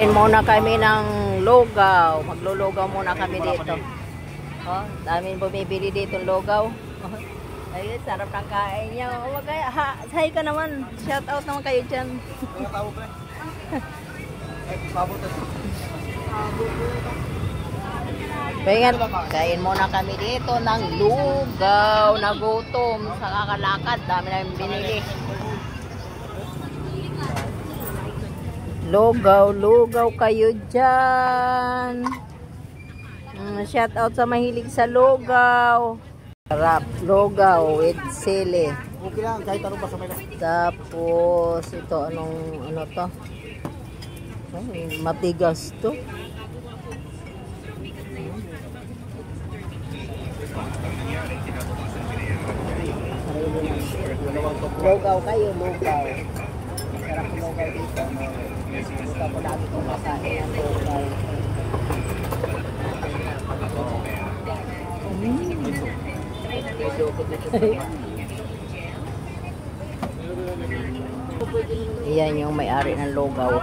Muna kami ng lugaw. Maglulugaw muna kami dito. Oh, daming bumibili dito ng lugaw. Ayun, sarap ng kain niya. Oh, hi ka naman. Shout out naman kayo dyan. Pengen, kain muna kami dito ng lugaw. Nagutom sa kakalakad. Dami namin binili. Lugaw kayo dyan. Shout out sa mahilig sa lugaw. Sarap, lugaw with sili. Okay lang, kahit ano ba sa may. Tapos, ito, ano to? Ay, matigas to. Lugaw kayo, lugaw. Sarap ng lugaw dito. Gusto ko lagi kong masahin ang lugaw. Iyan yung may-ari ng lugaw.